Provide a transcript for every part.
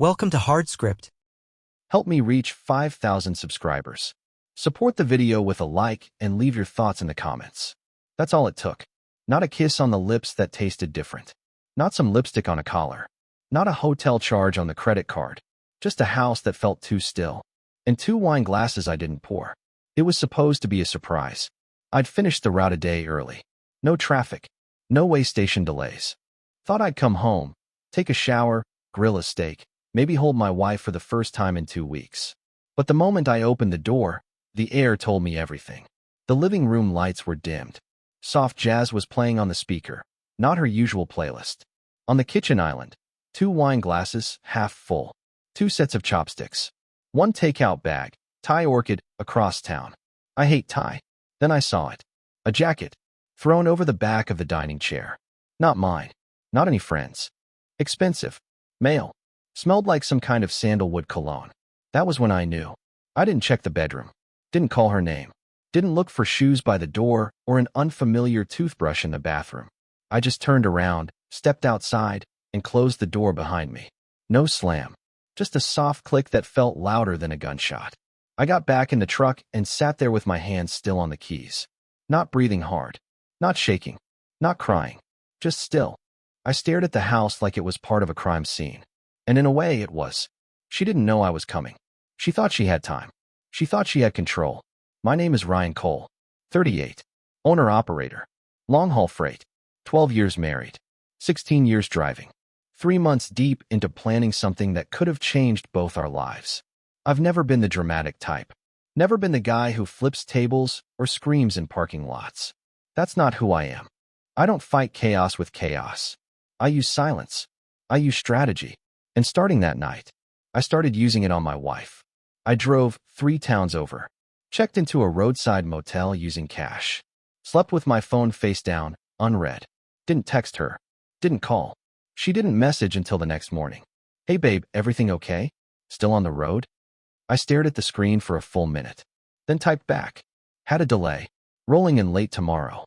Welcome to HardScript. Help me reach 5,000 subscribers. Support the video with a like and leave your thoughts in the comments. That's all it took. Not a kiss on the lips that tasted different. Not some lipstick on a collar. Not a hotel charge on the credit card. Just a house that felt too still. And 2 wine glasses I didn't pour. It was supposed to be a surprise. I'd finished the route a day early. No traffic. No way station delays. Thought I'd come home, take a shower, grill a steak, maybe hold my wife for the first time in 2 weeks. But the moment I opened the door, the air told me everything. The living room lights were dimmed. Soft jazz was playing on the speaker, not her usual playlist. On the kitchen island, 2 wine glasses, half full. 2 sets of chopsticks. 1 takeout bag, Thai orchid, across town. I hate Thai. Then I saw it. A jacket, thrown over the back of the dining chair. Not mine. Not any friends. Expensive. Male. Smelled like some kind of sandalwood cologne. That was when I knew. I didn't check the bedroom. Didn't call her name. Didn't look for shoes by the door or an unfamiliar toothbrush in the bathroom. I just turned around, stepped outside, and closed the door behind me. No slam. Just a soft click that felt louder than a gunshot. I got back in the truck and sat there with my hands still on the keys. Not breathing hard. Not shaking. Not crying. Just still. I stared at the house like it was part of a crime scene. And in a way, it was. She didn't know I was coming. She thought she had time. She thought she had control. My name is Ryan Cole. 38. Owner-operator. Long-haul freight. 12 years married. 16 years driving. 3 months deep into planning something that could have changed both our lives. I've never been the dramatic type. Never been the guy who flips tables or screams in parking lots. That's not who I am. I don't fight chaos with chaos. I use silence. I use strategy. And starting that night, I started using it on my wife. I drove 3 towns over. Checked into a roadside motel using cash. Slept with my phone face down, unread. Didn't text her. Didn't call. She didn't message until the next morning. Hey babe, everything okay? Still on the road? I stared at the screen for a full minute. Then typed back. Had a delay. Rolling in late tomorrow.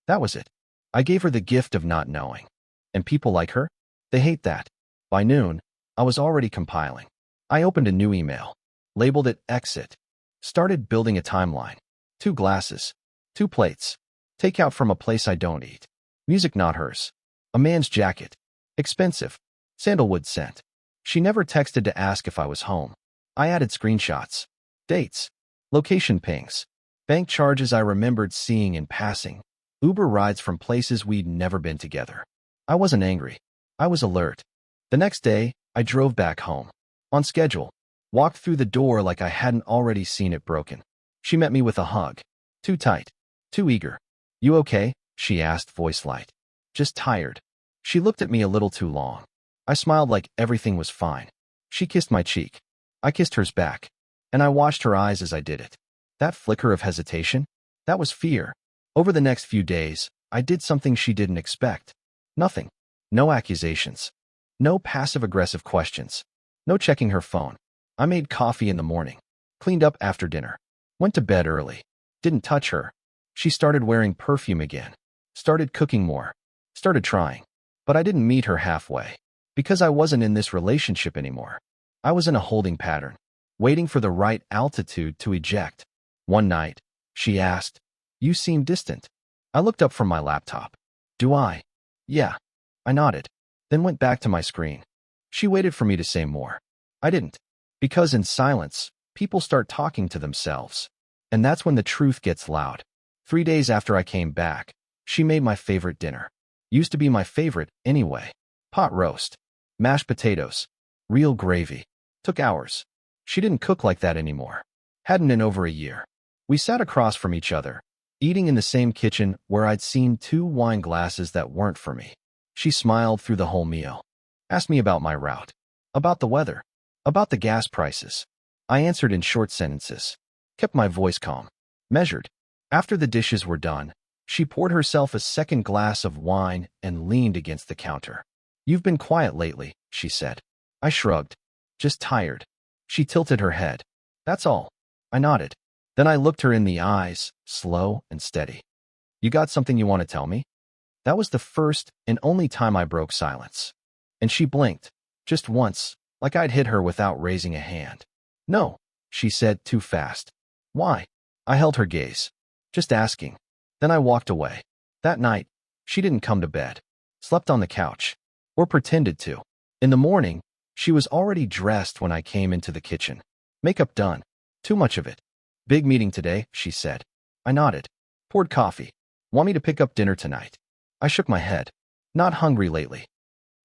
That was it. I gave her the gift of not knowing. And people like her? They hate that. By noon, I was already compiling. I opened a new email. Labeled it Exit. Started building a timeline. 2 glasses. 2 plates. Takeout from a place I don't eat. Music not hers. A man's jacket. Expensive. Sandalwood scent. She never texted to ask if I was home. I added screenshots. Dates. Location pings. Bank charges I remembered seeing in passing. Uber rides from places we'd never been together. I wasn't angry. I was alert. The next day, I drove back home. On schedule. Walked through the door like I hadn't already seen it broken. She met me with a hug. Too tight. Too eager. You okay? She asked, voice light. Just tired. She looked at me a little too long. I smiled like everything was fine. She kissed my cheek. I kissed hers back. And I watched her eyes as I did it. That flicker of hesitation? That was fear. Over the next few days, I did something she didn't expect. Nothing. No accusations. No passive-aggressive questions. No checking her phone. I made coffee in the morning. Cleaned up after dinner. Went to bed early. Didn't touch her. She started wearing perfume again. Started cooking more. Started trying. But I didn't meet her halfway. Because I wasn't in this relationship anymore. I was in a holding pattern. Waiting for the right altitude to eject. One night, she asked, "You seem distant." I looked up from my laptop. "Do I?" "Yeah." I nodded. Then went back to my screen. She waited for me to say more. I didn't. Because in silence, people start talking to themselves. And that's when the truth gets loud. 3 days after I came back, she made my favorite dinner. Used to be my favorite, anyway. Pot roast. Mashed potatoes. Real gravy. Took hours. She didn't cook like that anymore. Hadn't in over a year. We sat across from each other, eating in the same kitchen where I'd seen 2 wine glasses that weren't for me. She smiled through the whole meal. Asked me about my route. About the weather. About the gas prices. I answered in short sentences. Kept my voice calm. Measured. After the dishes were done, she poured herself a second glass of wine and leaned against the counter. "You've been quiet lately," she said. I shrugged. "Just tired." She tilted her head. "That's all." I nodded. Then I looked her in the eyes, slow and steady. "You got something you want to tell me?" That was the first and only time I broke silence. And she blinked. Just once. like I'd hit her without raising a hand. No, she said too fast. Why? I held her gaze. Just asking. Then I walked away. That night, she didn't come to bed. Slept on the couch. Or pretended to. In the morning, she was already dressed when I came into the kitchen. Makeup done. Too much of it. Big meeting today, she said. I nodded. Poured coffee. Want me to pick up dinner tonight? I shook my head. Not hungry lately.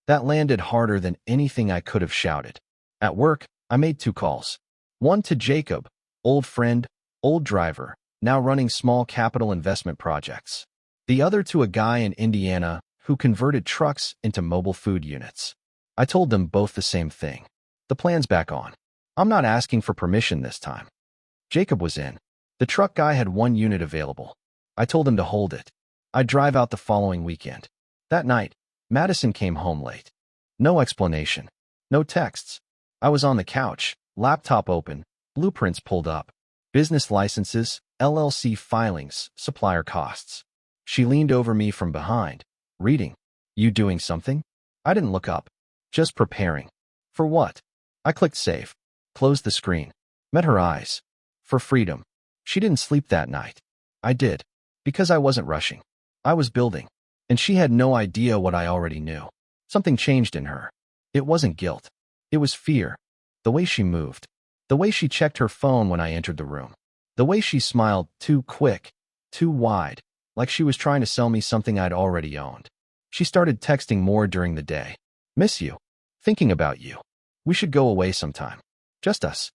That landed harder than anything I could have shouted. At work, I made 2 calls. One to Jacob, old friend, old driver, now running small capital investment projects. The other to a guy in Indiana who converted trucks into mobile food units. I told them both the same thing. The plan's back on. I'm not asking for permission this time. Jacob was in. The truck guy had 1 unit available. I told him to hold it. I'd drive out the following weekend. That night, Madison came home late. No explanation. No texts. I was on the couch, laptop open, blueprints pulled up. Business licenses, LLC filings, supplier costs. She leaned over me from behind, reading. You doing something? I didn't look up. Just preparing. For what? I clicked save. Closed the screen. Met her eyes. For freedom. She didn't sleep that night. I did. Because I wasn't rushing. I was building. And she had no idea what I already knew. Something changed in her. It wasn't guilt. It was fear. The way she moved. The way she checked her phone when I entered the room. The way she smiled too quick, too wide, like she was trying to sell me something I'd already owned. She started texting more during the day. Miss you. Thinking about you. We should go away sometime. Just us.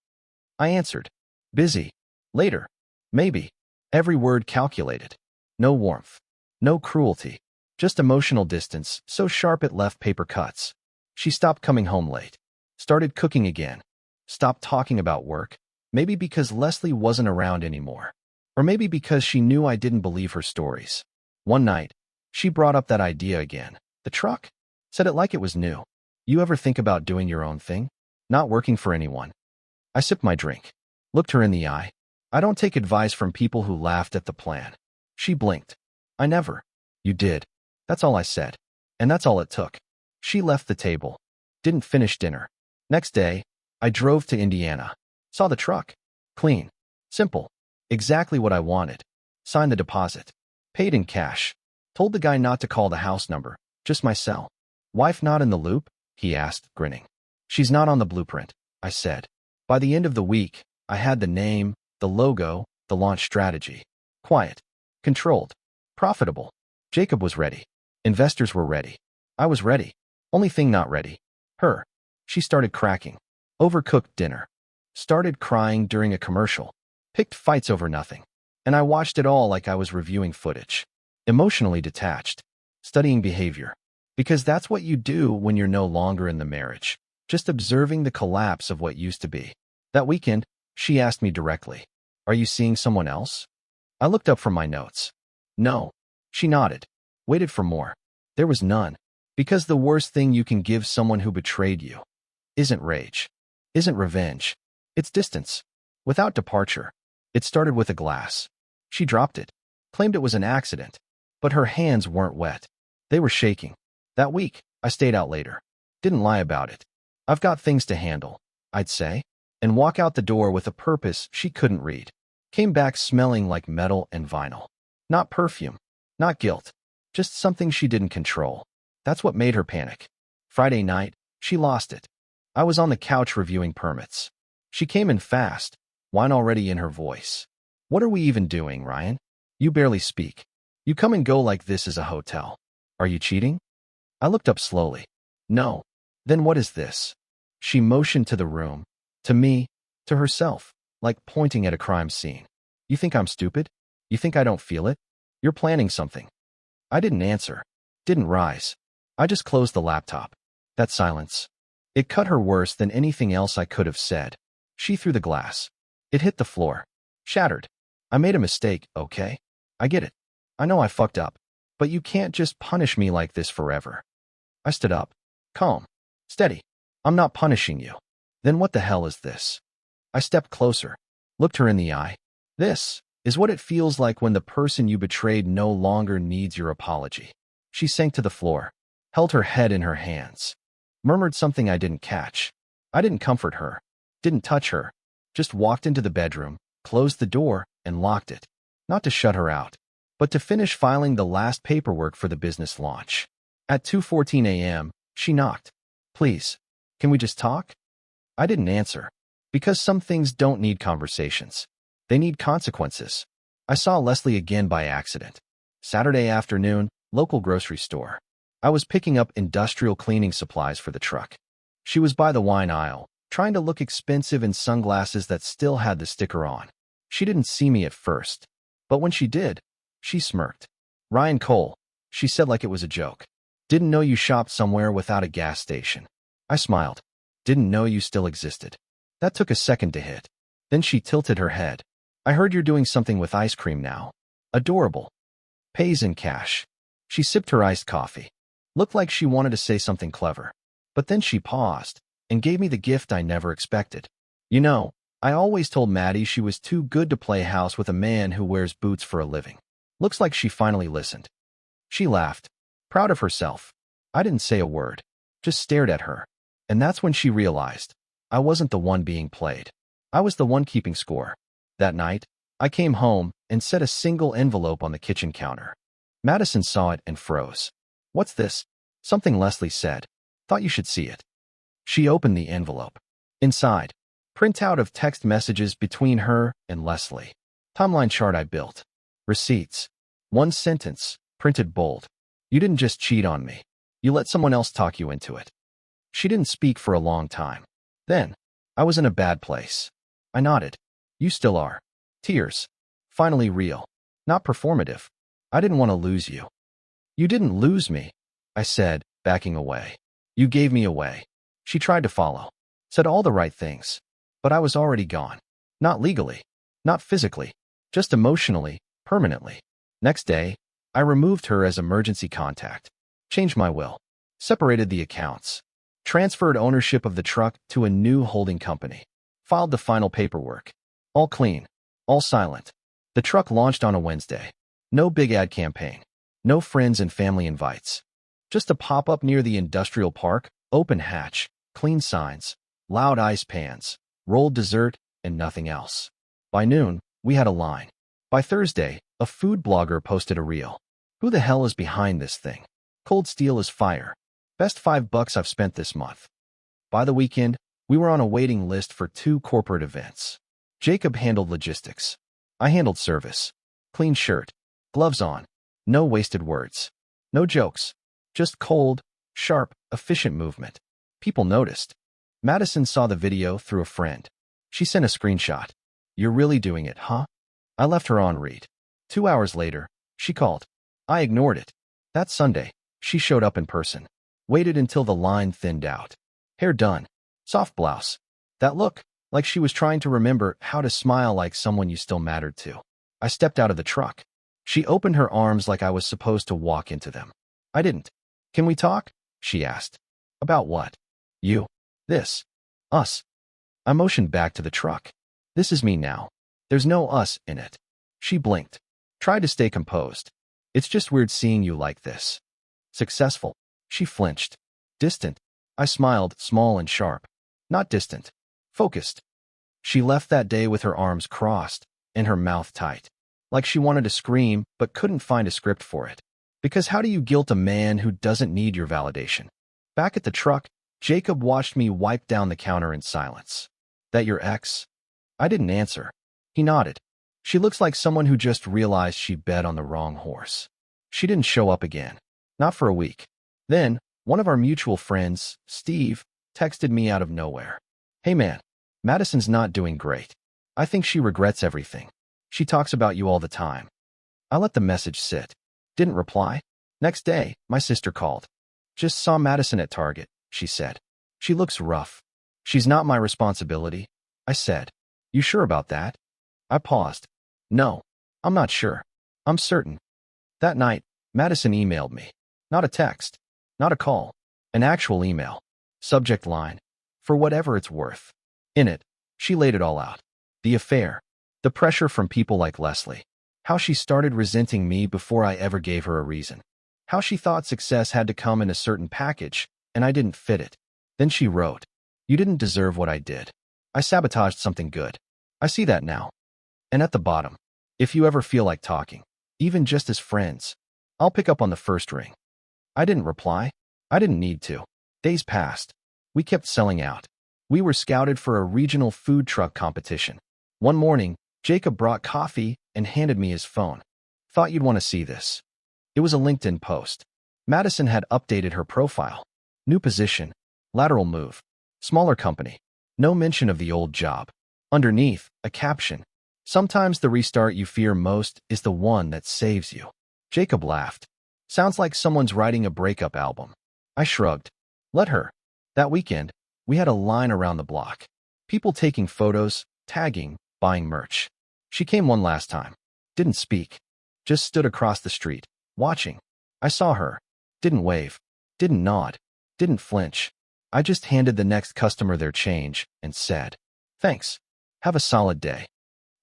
I answered. Busy. Later. Maybe. Every word calculated. No warmth. No cruelty. Just emotional distance, so sharp it left paper cuts. She stopped coming home late. Started cooking again. Stopped talking about work. Maybe because Leslie wasn't around anymore. Or maybe because she knew I didn't believe her stories. One night, she brought up that idea again. The truck? Said it like it was new. You ever think about doing your own thing? Not working for anyone? I sipped my drink. Looked her in the eye. I don't take advice from people who laughed at the plan. She blinked. I never. You did. That's all I said. And that's all it took. She left the table. Didn't finish dinner. Next day, I drove to Indiana. Saw the truck. Clean. Simple. Exactly what I wanted. Signed the deposit. Paid in cash. Told the guy not to call the house number, just my cell. Wife not in the loop? He asked, grinning. She's not on the blueprint, I said. By the end of the week, I had the name, the logo, the launch strategy. Quiet. Controlled. Profitable. Jacob was ready. Investors were ready. I was ready. Only thing not ready. Her. She started cracking. Overcooked dinner. Started crying during a commercial. Picked fights over nothing. And I watched it all like I was reviewing footage. Emotionally detached. Studying behavior. Because that's what you do when you're no longer in the marriage. Just observing the collapse of what used to be. That weekend, she asked me directly, "Are you seeing someone else?" I looked up from my notes. No. She nodded. Waited for more. There was none. Because the worst thing you can give someone who betrayed you isn't rage. Isn't revenge. It's distance. Without departure. It started with a glass. She dropped it. Claimed it was an accident. But her hands weren't wet. They were shaking. That week, I stayed out later. Didn't lie about it. I've got things to handle, I'd say. And walk out the door with a purpose she couldn't read. Came back smelling like metal and vinyl. Not perfume. Not guilt. Just something she didn't control. That's what made her panic. Friday night, she lost it. I was on the couch reviewing permits. She came in fast, wine already in her voice. What are we even doing, Ryan? You barely speak. You come and go like this is a hotel. Are you cheating? I looked up slowly. No. Then what is this? She motioned to the room. To me. To herself. Like pointing at a crime scene. You think I'm stupid? You think I don't feel it? You're planning something. I didn't answer. Didn't rise. I just closed the laptop. That silence. It cut her worse than anything else I could have said. She threw the glass. It hit the floor. Shattered. I made a mistake, okay? I get it. I know I fucked up. But you can't just punish me like this forever. I stood up. Calm. Steady. I'm not punishing you. Then what the hell is this? I stepped closer. Looked her in the eye. This is what it feels like when the person you betrayed no longer needs your apology. She sank to the floor. Held her head in her hands. Murmured something I didn't catch. I didn't comfort her, didn't touch her, just walked into the bedroom, closed the door, and locked it. Not to shut her out, but to finish filing the last paperwork for the business launch. At 2:14 a.m., she knocked. Please, can we just talk? I didn't answer. Because some things don't need conversations. They need consequences. I saw Leslie again by accident. Saturday afternoon, local grocery store. I was picking up industrial cleaning supplies for the truck. She was by the wine aisle, trying to look expensive in sunglasses that still had the sticker on. She didn't see me at first, but when she did, she smirked. Ryan Cole, she said like it was a joke. Didn't know you shopped somewhere without a gas station. I smiled. Didn't know you still existed. That took a second to hit. Then she tilted her head. I heard you're doing something with ice cream now. Adorable. Pays in cash. She sipped her iced coffee. Looked like she wanted to say something clever. But then she paused and gave me the gift I never expected. You know, I always told Maddie she was too good to play house with a man who wears boots for a living. Looks like she finally listened. She laughed, proud of herself. I didn't say a word, just stared at her. And that's when she realized I wasn't the one being played. I was the one keeping score. That night, I came home and set a single envelope on the kitchen counter. Madison saw it and froze. What's this? Something Leslie said. Thought you should see it. She opened the envelope. Inside, printout of text messages between her and Leslie. Timeline chart I built. Receipts. One sentence, printed bold. You didn't just cheat on me. You let someone else talk you into it. She didn't speak for a long time. Then, I was in a bad place. I nodded. You still are. Tears. Finally real. Not performative. I didn't want to lose you. You didn't lose me, I said, backing away. You gave me away. She tried to follow. Said all the right things. But I was already gone. Not legally. Not physically. Just emotionally, permanently. Next day, I removed her as emergency contact. Changed my will. Separated the accounts. Transferred ownership of the truck to a new holding company. Filed the final paperwork. All clean. All silent. The truck launched on a Wednesday. No big ad campaign. No friends and family invites. Just a pop-up near the industrial park, open hatch, clean signs, loud ice pans, rolled dessert, and nothing else. By noon, we had a line. By Thursday, a food blogger posted a reel. Who the hell is behind this thing? Cold steel is fire. Best $5 I've spent this month. By the weekend, we were on a waiting list for 2 corporate events. Jacob handled logistics. I handled service. Clean shirt. Gloves on. No wasted words. No jokes. Just cold, sharp, efficient movement. People noticed. Madison saw the video through a friend. She sent a screenshot. You're really doing it, huh? I left her on read. 2 hours later, she called. I ignored it. That Sunday, she showed up in person. Waited until the line thinned out. Hair done. Soft blouse. That look, like she was trying to remember how to smile like someone you still mattered to. I stepped out of the truck. She opened her arms like I was supposed to walk into them. I didn't. Can we talk? She asked. About what? You. This. Us. I motioned back to the truck. This is me now. There's no us in it. She blinked. Tried to stay composed. It's just weird seeing you like this. Successful. She flinched. Distant. I smiled, small and sharp. Not distant. Focused. She left that day with her arms crossed and her mouth tight. Like she wanted to scream, but couldn't find a script for it. Because how do you guilt a man who doesn't need your validation? Back at the truck, Jacob watched me wipe down the counter in silence. That your ex? I didn't answer. He nodded. She looks like someone who just realized she bet on the wrong horse. She didn't show up again. Not for a week. Then, one of our mutual friends, Steve, texted me out of nowhere. Hey man, Madison's not doing great. I think she regrets everything. She talks about you all the time. I let the message sit. Didn't reply. Next day, my sister called. Just saw Madison at Target, she said. She looks rough. She's not my responsibility, I said. You sure about that? I paused. No, I'm not sure. I'm certain. That night, Madison emailed me. Not a text. Not a call. An actual email. Subject line. For whatever it's worth. In it, she laid it all out. The affair. The pressure from people like Leslie. How she started resenting me before I ever gave her a reason. How she thought success had to come in a certain package, and I didn't fit it. Then she wrote, You didn't deserve what I did. I sabotaged something good. I see that now. And at the bottom, if you ever feel like talking, even just as friends, I'll pick up on the first ring. I didn't reply. I didn't need to. Days passed. We kept selling out. We were scouted for a regional food truck competition. One morning, Jacob brought coffee and handed me his phone. Thought you'd want to see this. It was a LinkedIn post. Madison had updated her profile. New position, lateral move, smaller company. No mention of the old job. Underneath, a caption. Sometimes the restart you fear most is the one that saves you. Jacob laughed. Sounds like someone's writing a breakup album. I shrugged. Let her. That weekend, we had a line around the block. People taking photos, tagging, buying merch. She came one last time. Didn't speak. Just stood across the street, watching. I saw her. Didn't wave. Didn't nod. Didn't flinch. I just handed the next customer their change and said, "Thanks. Have a solid day."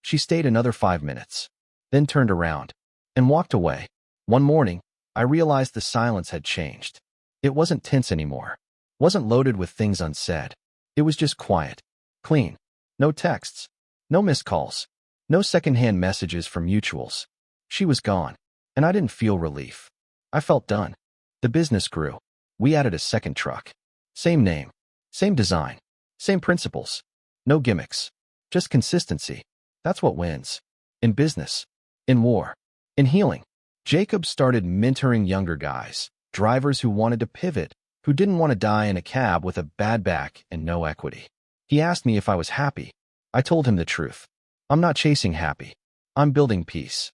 She stayed another 5 minutes, then turned around and walked away. One morning, I realized the silence had changed. It wasn't tense anymore. Wasn't loaded with things unsaid. It was just quiet, clean. No texts, no missed calls, no secondhand messages from mutuals. She was gone, and I didn't feel relief. I felt done. The business grew. We added a second truck. Same name, same design, same principles. No gimmicks, just consistency. That's what wins. In business, in war, in healing. Jacob started mentoring younger guys, drivers who wanted to pivot, who didn't want to die in a cab with a bad back and no equity. He asked me if I was happy. I told him the truth. I'm not chasing happy. I'm building peace.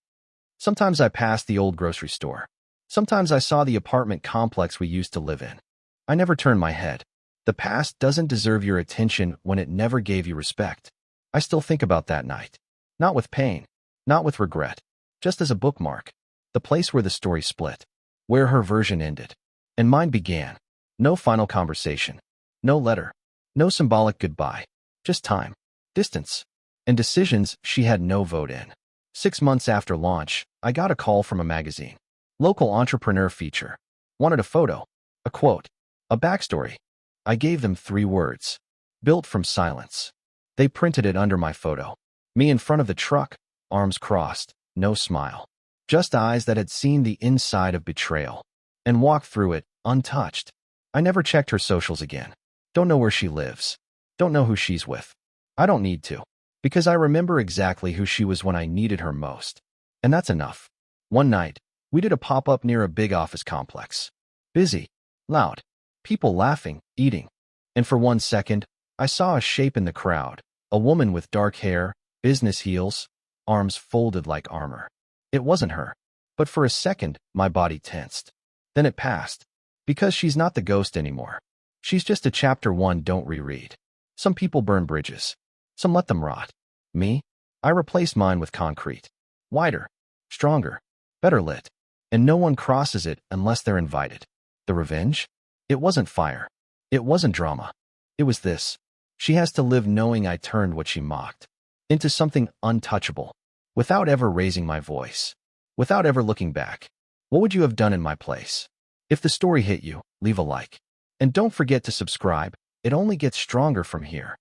Sometimes I passed the old grocery store. Sometimes I saw the apartment complex we used to live in. I never turned my head. The past doesn't deserve your attention when it never gave you respect. I still think about that night. Not with pain, not with regret, just as a bookmark. The place where the story split, where her version ended, and mine began. No final conversation, no letter, no symbolic goodbye, just time, distance, and decisions she had no vote in. 6 months after launch, I got a call from a magazine. Local entrepreneur feature. Wanted a photo, a quote, a backstory. I gave them 3 words. Built from silence. They printed it under my photo. Me in front of the truck, arms crossed, no smile. Just eyes that had seen the inside of betrayal. And walked through it, untouched. I never checked her socials again. Don't know where she lives. Don't know who she's with. I don't need to. Because I remember exactly who she was when I needed her most. And that's enough. One night, we did a pop-up near a big office complex. Busy, loud, people laughing, eating. And for 1 second, I saw a shape in the crowd. A woman with dark hair, business heels, arms folded like armor. It wasn't her. But for a second, my body tensed. Then it passed. Because she's not the ghost anymore. She's just a chapter 1 don't reread. Some people burn bridges. Some let them rot. Me? I replaced mine with concrete. Wider. Stronger. Better lit. And no one crosses it unless they're invited. The revenge? It wasn't fire. It wasn't drama. It was this. She has to live knowing I turned what she mocked into something untouchable, without ever raising my voice, without ever looking back. What would you have done in my place? If the story hit you, leave a like. And don't forget to subscribe. It only gets stronger from here.